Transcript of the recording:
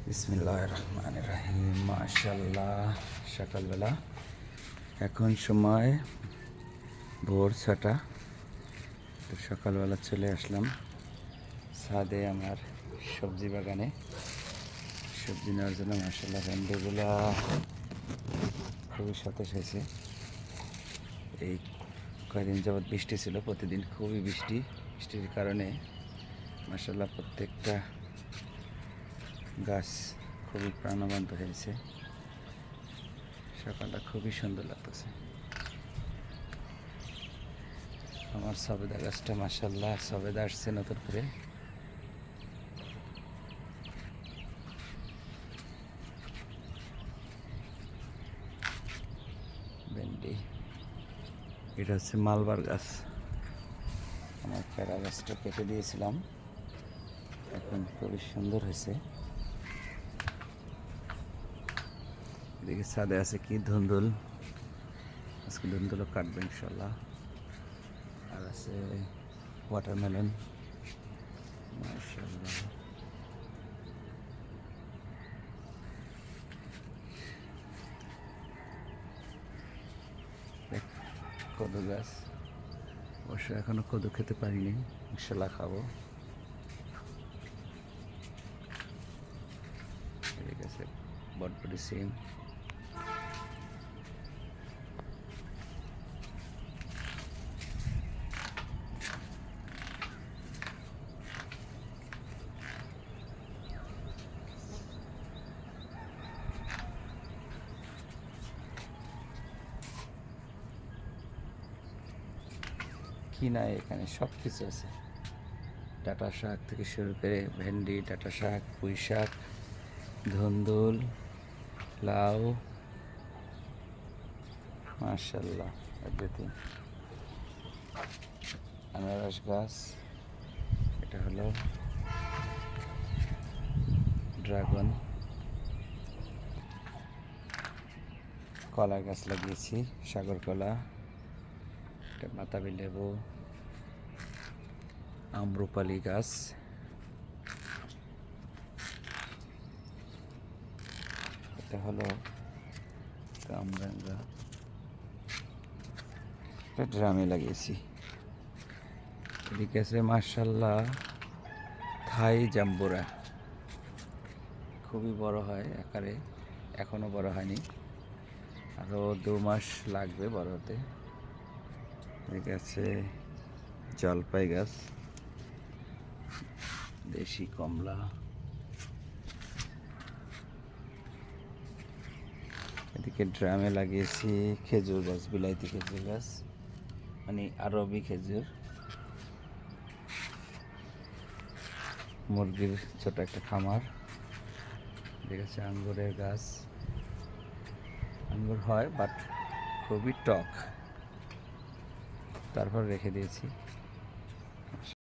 বিসমিল্লাহির রহমানির রহিম। মাশাআল্লাহ, সকালবেলা এখন সময় ভোর 6টা। তো সকালবেলা চলে আসলাম ছাদে আমার সবজি বাগানে সবজি নেওয়ার জন্য। মাশাআল্লাহ, ভেন্ডিগুলা খুবই সতেজ হয়েছে। এই কয়েকদিন যাবৎ বৃষ্টি ছিল, প্রতিদিন খুবই বৃষ্টির কারণে মাশাআল্লাহ প্রত্যেকটা গাছ খুবই প্রাণবন্ত হয়েছে। সকালটা খুবই সুন্দর লাগতেছে। আমার সবেদা গাছটা মাশাআল্লাহ সবেদা আসছে নতুন করে। ভেন্ডি, এটা হচ্ছে মালবার গাছ। আমার প্যারা গাছটা কেটে দিয়েছিলাম, এখন খুবই সুন্দর হয়েছে। এদিকে ছাদে আছে কি ধুন্দুল, আজকে ধুন্দুলও কাটবে ইনশাল্লাহ। আর আছে ওয়াটারমেলন, মাশাআল্লাহ। কদু গাছ, অবশ্য এখনো কদু খেতে পারিনি, ইনশাল্লাহ খাবো। ঠিক আছে, বটবটি সিম, কি নাই এখানে সব কিছু আছে। ডাঁটা শাক থেকে শুরু করে ভেন্ডি, ডাঁটা শাক, পুঁই শাক, ধুন্দুল, লাউ, মাশাআল্লাহ এভরিথিং। আনারস গাছ, এটা হলো ড্রাগন। কলা গাছ লাগিয়েছি, সাগর কলা, এটা বাতাবি লেবু, আম্রপালি গাছ, এটা হলো কামরাঙ্গা, এটা ড্রামে লাগিয়েছি। এদিকে আছে মাশাআল্লাহ থাই জাম্বুরা, খুবই বড় হয় আকারে, এখনো বড় হয়নি, আরও 2 মাস লাগবে বড় হতে। এদিকে আছে জলপাই গাছ, দেশি কমলা, এদিকে ড্রামে লাগিয়েছি খেজুর গাছ, বিলাইতি খেজুর গাছ, মানে আরবি খেজুর। মুরগির ছোট একটা খামার। ঠিক আছে, আঙ্গুরের গাছ, আঙ্গুর হয় বাট খুবই টক, তারপর রেখে দিয়েছি।